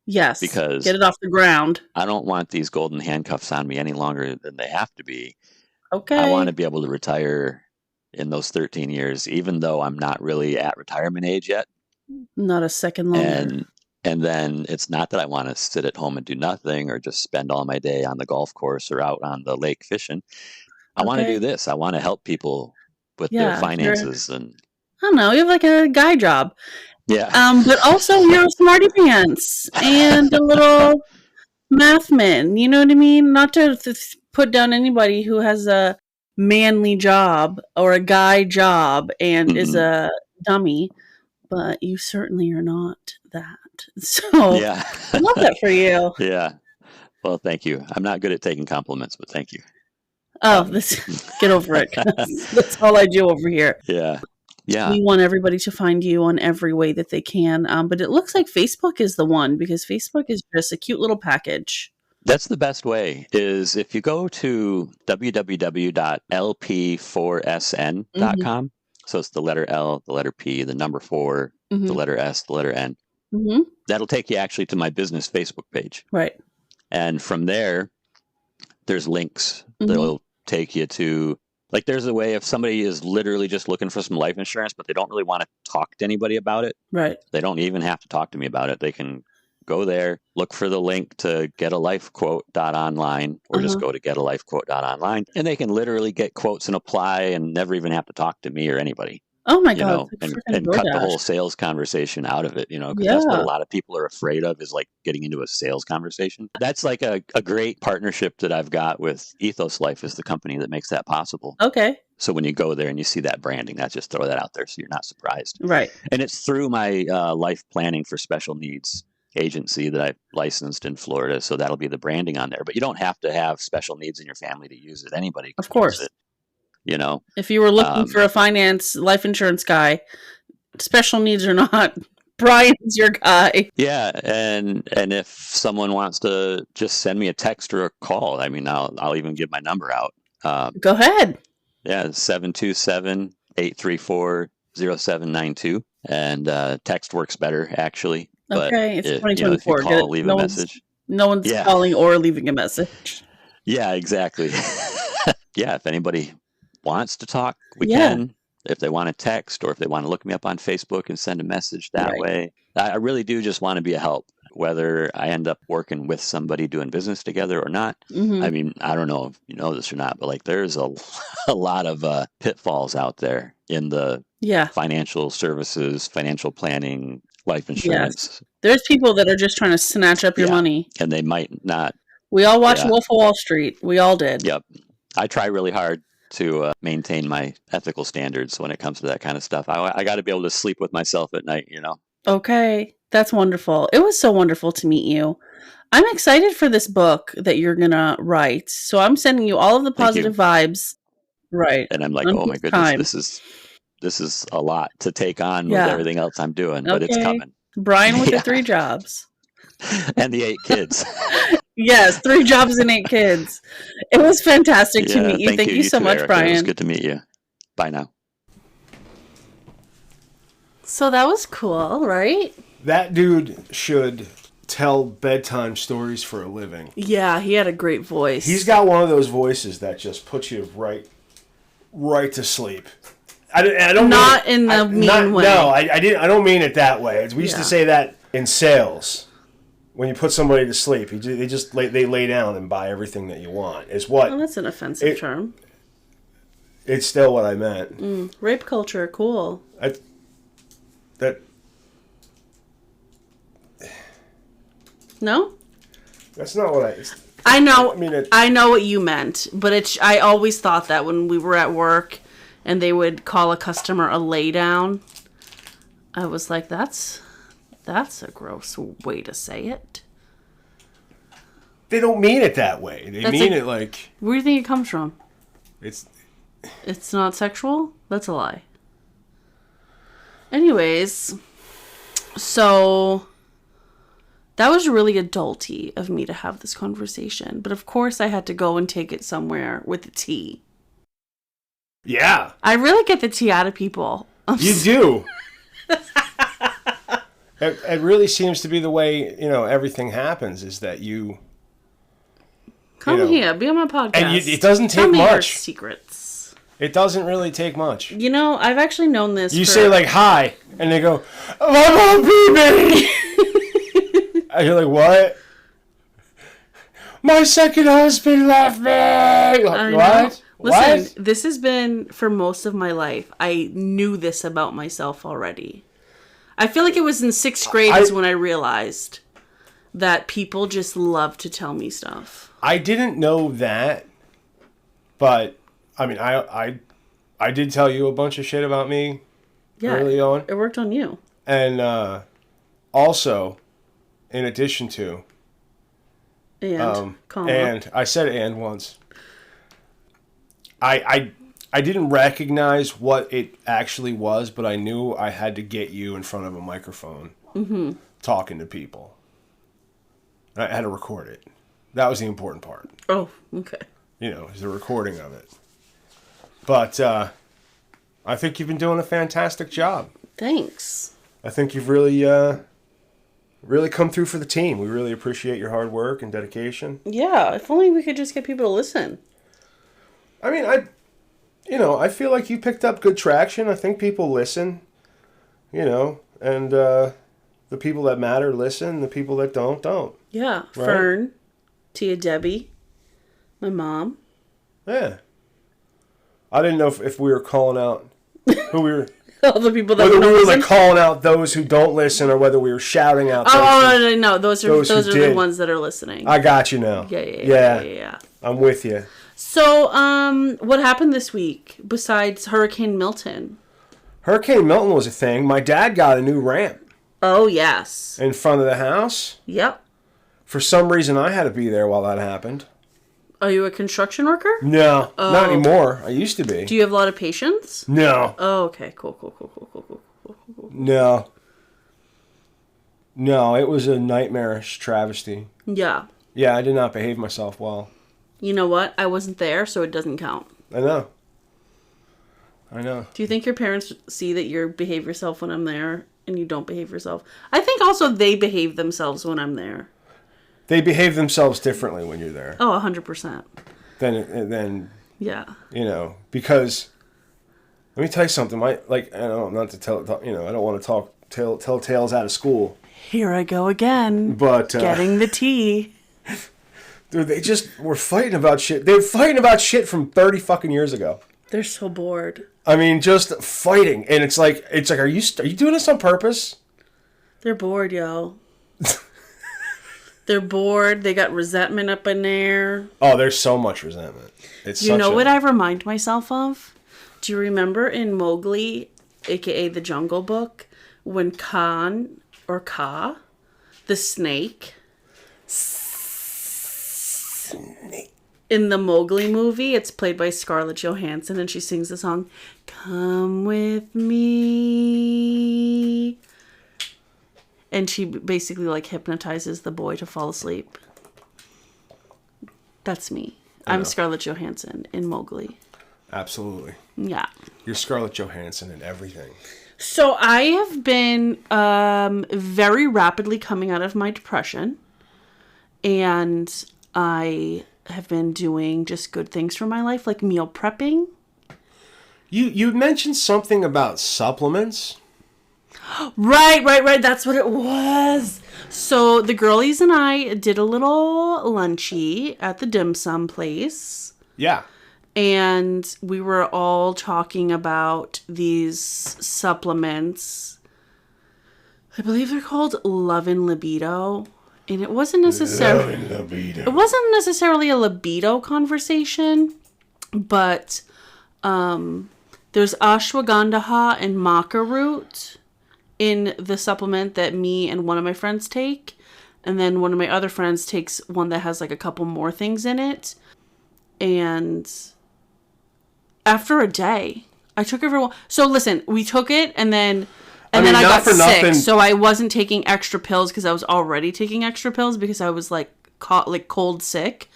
Yes. Because get it off the ground. I don't want these golden handcuffs on me any longer than they have to be. Okay. I want to be able to retire in those 13 years, even though I'm not really at retirement age yet. Not a second longer. And then it's not that I want to sit at home and do nothing or just spend all my day on the golf course or out on the lake fishing. I want to do this. I want to help people with their finances. And I don't know, you have like a guy job. Yeah. But also you're a smarty pants and a little math man. You know what I mean? Not to put down anybody who has a manly job or a guy job and is a dummy, but you certainly are not that. So I love that for you. Yeah. Well, thank you. I'm not good at taking compliments, but thank you. Oh, get over it. That's all I do over here. Yeah. Yeah. We want everybody to find you on every way that they can. But it looks like Facebook is the one, because Facebook is just a cute little package. That's the best way, is if you go to www.lp4sn.com. So it's the letter L, the letter P, the number 4, the letter S, the letter N. That'll take you actually to my business Facebook page. Right. And from there, there's links that'll take you to, like, there's a way if somebody is literally just looking for some life insurance, but they don't really want to talk to anybody about it. Right. They don't even have to talk to me about it. They can go there, look for the link to getalifequote.online, or just go to getalifequote.online, and they can literally get quotes and apply and never even have to talk to me or anybody. Oh my God. And cut the whole sales conversation out of it, because that's what a lot of people are afraid of, is like getting into a sales conversation. That's like a great partnership that I've got with Ethos Life, is the company that makes that possible. Okay. So when you go there and you see that branding, that's just throw that out there so you're not surprised. Right. And it's through my life planning for special needs agency that I've licensed in Florida. So that'll be the branding on there. But you don't have to have special needs in your family to use it. Anybody can use it. If you were looking for a life insurance guy, special needs or not, Brian's your guy. Yeah, and if someone wants to just send me a text or a call, I mean, I'll even give my number out. Go ahead. Yeah, 727-834-0792. And text works better, actually. But Okay, it's if you 2024. call, leave a message. No one's Yeah. calling or leaving a message. Yeah, exactly. Yeah, if anybody wants to talk, we Yeah. can. If they want to text or if they want to look me up on Facebook and send a message that Right. way. I really do just want to be a help, whether I end up working with somebody doing business together or not. Mhm. I mean, I don't know if you know this or not, but like there's a lot of pitfalls out there in the Yeah. financial services, financial planning, life insurance. There's people that are just trying to snatch up your Yeah. money. And they might not. We all watched Yeah. Wolf of Wall Street. We all did. Yep. I try really hard to maintain my ethical standards when it comes to that kind of stuff. I got to be able to sleep with myself at night, you know? Okay. That's wonderful. It was so wonderful to meet you. I'm excited for this book that you're going to write. So I'm sending you all of the Thank you. positive vibes. Right. And I'm like, On oh my his goodness, time. this is a lot to take on with Yeah. everything else I'm doing, but it's Okay. coming. Brian with Yeah. the 3 jobs. And the 8 kids. Yes, 3 jobs and 8 kids. It was fantastic to Yeah, meet you. Thank you so too, much, Erica. It was Brian. good to meet you. Bye now. So that was cool, right? That dude should tell bedtime stories for a living. Yeah, he had a great voice. He's got one of those voices that just puts you right to sleep. I don't Not mean, in the mean way. No, I don't mean it that way. We used Yeah. to say that in sales. When you put somebody to sleep, they lay down and buy everything that you want. Is what Oh, that's an offensive term. it's still what I meant. Rape culture, cool. No? That's not what I. I know. I mean, I know what you meant, but I always thought that when we were at work and they would call a customer a lay down, I was like, that's a gross way to say it. They don't mean it that way. They mean it like Where do you think it comes from? it's not sexual? That's a lie. Anyways, so that was really adulty of me to have this conversation. But of course I had to go and take it somewhere with the tea. Yeah. I really get the tea out of people. You do. It really seems to be the way, everything happens is that you... Come here, be on my podcast. And it doesn't take Tell me your much. secrets. It doesn't really take much. I've actually known this. You say like, hi, and they go, my mom beat me! And you're like, what? My second husband left me! Like, what? Listen, What? this has been for most of my life. I knew this about myself already. I feel like it was in 6th grade is when I realized that people just love to tell me stuff. I didn't know that, but I mean, I did tell you a bunch of shit about me early on. It worked on you. And also, in addition to, and I said and once, I didn't recognize what it actually was, but I knew I had to get you in front of a microphone talking to people. I had to record it. That was the important part. Oh, okay. Is the recording of it. But I think you've been doing a fantastic job. Thanks. I think you've really come through for the team. We really appreciate your hard work and dedication. Yeah, if only we could just get people to listen. I mean, I feel like you picked up good traction. I think people listen, and the people that matter listen. The people that don't. Yeah, Right? Fern, Tia Debbie, my mom. Yeah. I didn't know if we were calling out who we were... All the people that whether don't we were listen. like calling out those who don't listen, or whether we were shouting out. No. Those are who the did. ones that are listening. I got you now. Yeah. I'm with you. So, what happened this week besides Hurricane Milton? Hurricane Milton was a thing. My dad got a new ramp Oh yes. in front of the house. Yep. For some reason, I had to be there while that happened. Are you a construction worker? No, not anymore. I used to be. Do you have a lot of patience? No, Oh, okay. Cool. no. No, it was a nightmarish travesty. Yeah. Yeah, I did not behave myself well. You know what? I wasn't there, so it doesn't count. I know. Do you think your parents see that you behave yourself when I'm there and you don't behave yourself? I think also they behave themselves when I'm there. They behave themselves differently when you're there. Oh, 100%. Then yeah. Because let me tell you something. I don't want to tell tales out of school. Here I go again. But getting the tea. Dude, they just were fighting about shit. They were fighting about shit from 30 fucking years ago. They're so bored. I mean, just fighting, and it's like, are you doing this on purpose? They're bored, yo. They're bored. They got resentment up in there. Oh, there's so much resentment. What I remind myself of? Do you remember in Mowgli, aka the Jungle Book, when Ka, the snake, in the Mowgli movie, it's played by Scarlett Johansson, and she sings the song, "Come with me." And she basically like hypnotizes the boy to fall asleep. That's me. I'm Scarlett Johansson in Mowgli. Absolutely. Yeah. You're Scarlett Johansson in everything. So I have been very rapidly coming out of my depression. And I have been doing just good things for my life, like meal prepping. You mentioned something about supplements. Right. That's what it was. So the girlies and I did a little lunchy at the dim sum place. Yeah. And we were all talking about these supplements. I believe they're called Love and Libido. And it wasn't necessarily a libido conversation, but there's ashwagandha and maca root in the supplement that me and one of my friends take. And then one of my other friends takes one that has like a couple more things in it. And after a day, I took everyone. So listen, we took it and then I got sick. So I wasn't taking extra pills because I was already taking extra pills because I was like cold sick.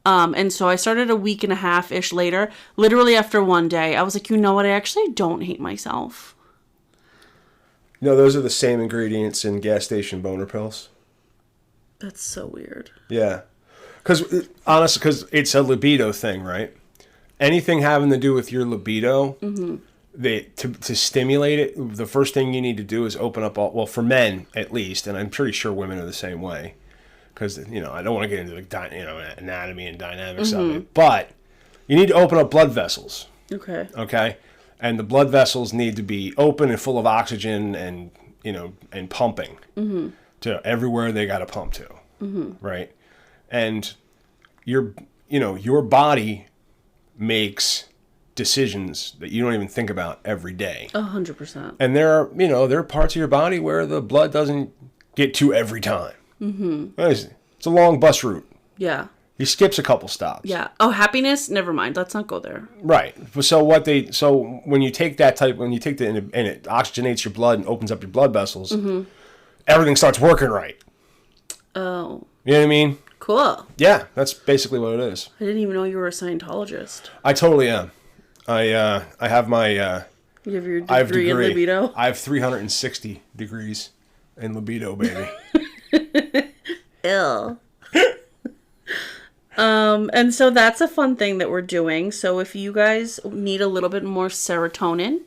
And so I started a week and a half-ish later. Literally after one day, I was like, you know what? I actually don't hate myself. No, those are the same ingredients in gas station boner pills. That's so weird. Yeah. Because it's a libido thing, right? Anything having to do with your libido, to stimulate it, the first thing you need to do is open up for men at least, and I'm pretty sure women are the same way. Because, I don't want to get into the anatomy and dynamics of it. But you need to open up blood vessels. Okay. Okay? And the blood vessels need to be open and full of oxygen and, and pumping to everywhere they got to pump to. Right? And your body makes decisions that you don't even think about every day. 100%. And there are parts of your body where the blood doesn't get to every time. It's a long bus route. Yeah. He skips a couple stops. Yeah. Oh, happiness? Never mind. Let's not go there. Right. So when you take and it oxygenates your blood and opens up your blood vessels, everything starts working right. Oh. You know what I mean? Cool. Yeah, that's basically what it is. I didn't even know you were a Scientologist. I totally am. I have my you have your degree in libido? I have 360 degrees in libido, baby. Ill. And so that's a fun thing that we're doing. So if you guys need a little bit more serotonin,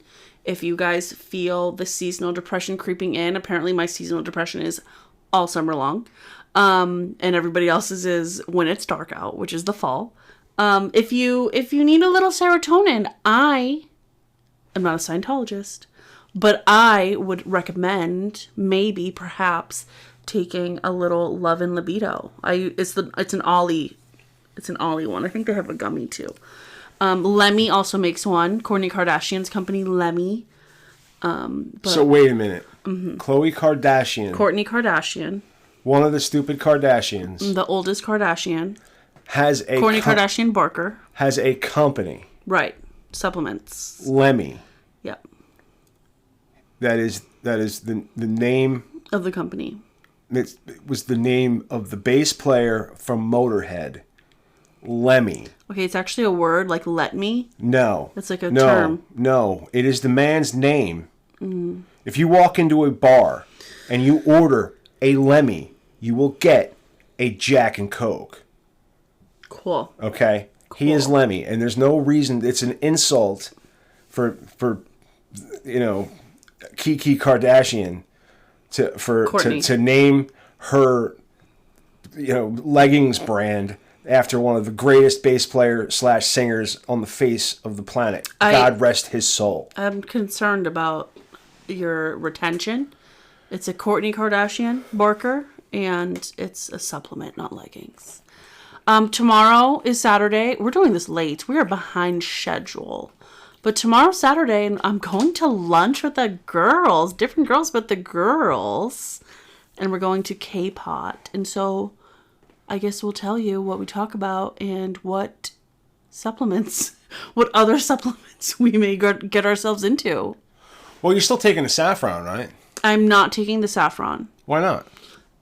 if you guys feel the seasonal depression creeping in, apparently my seasonal depression is all summer long. And everybody else's is when it's dark out, which is the fall. If you need a little serotonin, I am not a Scientologist, but I would recommend perhaps taking a little Love and Libido. It's an Ollie one. I think they have a gummy too. Lemmy also makes one. Kourtney Kardashian's company, Lemmy. So wait a minute. Kourtney Kardashian. One of the stupid Kardashians. The oldest Kardashian. Has a Kourtney Kardashian Barker. Has a company. Right. Supplements. Lemmy. Yep. That is the name of the company. it was the name of the bass player from Motorhead, Lemmy. Okay, it's actually a word, like let me. No. It's like a term. No, it is the man's name. If you walk into a bar and you order a Lemmy, you will get a Jack and Coke. Cool. Okay? Cool. He is Lemmy, and there's no reason. It's an insult for Kiki Kardashian to name her leggings brand after one of the greatest bass player / singers on the face of the planet. God rest his soul. I'm concerned about your retention. It's a Kourtney Kardashian Barker, and it's a supplement, not leggings. Tomorrow is Saturday. We're doing this late. We are behind schedule. But tomorrow's Saturday, and I'm going to lunch with the girls. Different girls, but the girls. And we're going to K-Pot. And so I guess we'll tell you what we talk about and what other supplements we may get ourselves into. Well, you're still taking the saffron, right? I'm not taking the saffron. Why not?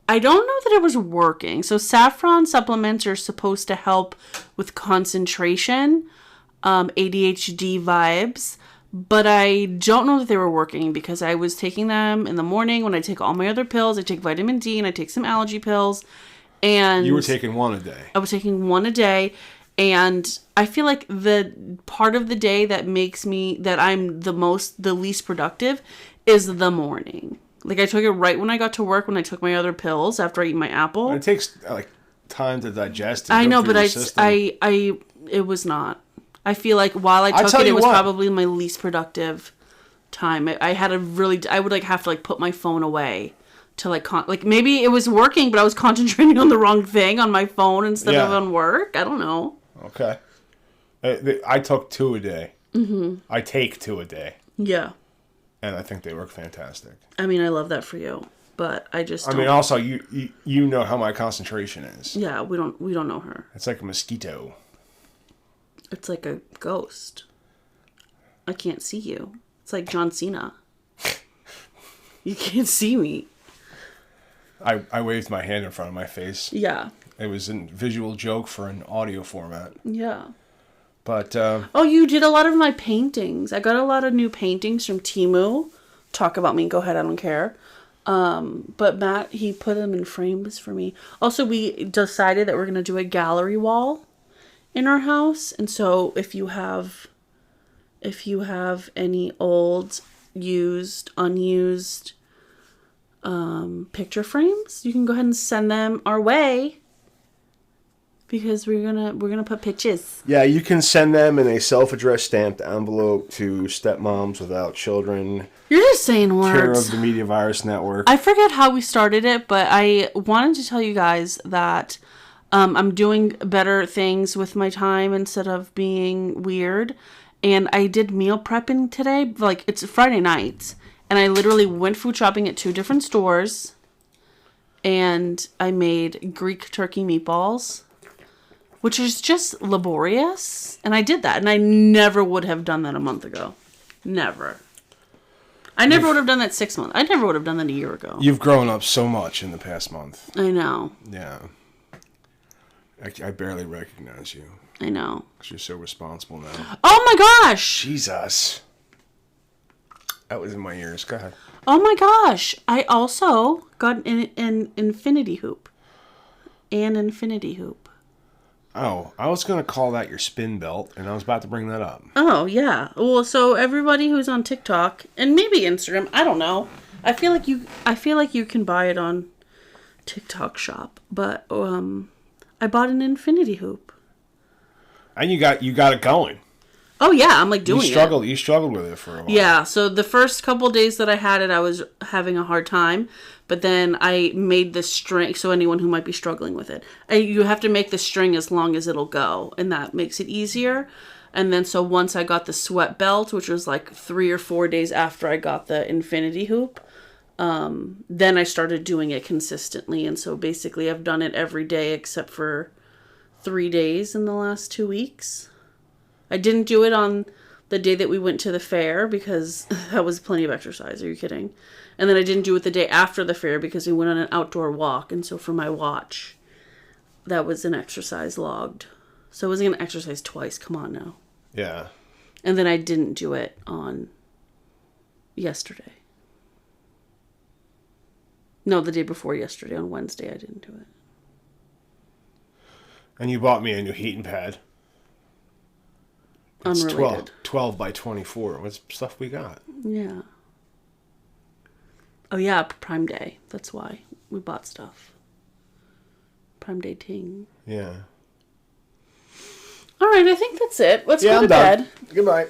I don't know that it was working. So saffron supplements are supposed to help with concentration, ADHD vibes, but I don't know that they were working because I was taking them in the morning when I take all my other pills. I take vitamin D and I take some allergy pills. And you were taking one a day. I was taking one a day. And I feel like the part of the day that makes me, that I'm the least productive is the morning. Like I took it right when I got to work when I took my other pills after I eat my apple. And it takes time to digest it. I know, but it was not. I feel like while I took it, it was probably my least productive time. I would have to put my phone away to maybe it was working, but I was concentrating on the wrong thing on my phone instead of on work. I don't know. Okay. I took 2 a day. Mm-hmm. I take 2 a day. Yeah. And I think they work fantastic. I mean, I love that for you, but I just don't. I mean, also you know how my concentration is. Yeah, we don't know her. It's like a mosquito. It's like a ghost. I can't see you. It's like John Cena. You can't see me. I waved my hand in front of my face. Yeah. It was a visual joke for an audio format. Yeah. But you did a lot of my paintings. I got a lot of new paintings from Temu. Talk about me. Go ahead. I don't care. But Matt, he put them in frames for me. Also, we decided that we're going to do a gallery wall in our house. And so if you have any old, used, unused picture frames, you can go ahead and send them our way. Because we're gonna put pictures. Yeah, you can send them in a self-addressed stamped envelope to Stepmoms Without Children. You're just saying words. Care of the Media Virus Network. I forget how we started it, but I wanted to tell you guys that I'm doing better things with my time instead of being weird. And I did meal prepping today. It's Friday night, and I literally went food shopping at 2 different stores, and I made Greek turkey meatballs, which is just laborious. And I did that. And I never would have done that a month ago. Never. I never would have done that 6 months. I never would have done that a year ago. You've grown up so much in the past month. I know. Yeah. I barely recognize you. I know. Because you're so responsible now. Oh my gosh! Jesus. That was in my ears. Go ahead. Oh my gosh. I also got an infinity hoop. An infinity hoop. Oh, I was going to call that your spin belt, and I was about to bring that up. Oh, yeah. Well, so everybody who's on TikTok, and maybe Instagram, I don't know. I feel like you can buy it on TikTok shop, but I bought an infinity hoop. And you got it going. Oh yeah, I'm doing it. You struggled with it for a while. Yeah, so the first couple days that I had it, I was having a hard time. But then I made the string, so anyone who might be struggling with it, you have to make the string as long as it'll go, and that makes it easier. And then so once I got the sweat belt, which was 3 or 4 days after I got the infinity hoop, then I started doing it consistently. And so basically I've done it every day except for 3 days in the last 2 weeks. I didn't do it on the day that we went to the fair because that was plenty of exercise. Are you kidding? And then I didn't do it the day after the fair because we went on an outdoor walk. And so for my watch, that was an exercise logged. So I wasn't going to exercise twice. Come on now. Yeah. And then I didn't do it on yesterday. No, the day before yesterday. On Wednesday, I didn't do it. And you bought me a new heating pad. It's Unrelated. 12 by 24. What's stuff we got? Yeah. Oh, yeah, Prime Day. That's why we bought stuff. Prime Day ting. Yeah. All right, I think that's it. Let's go to I'm done. bed. Goodbye.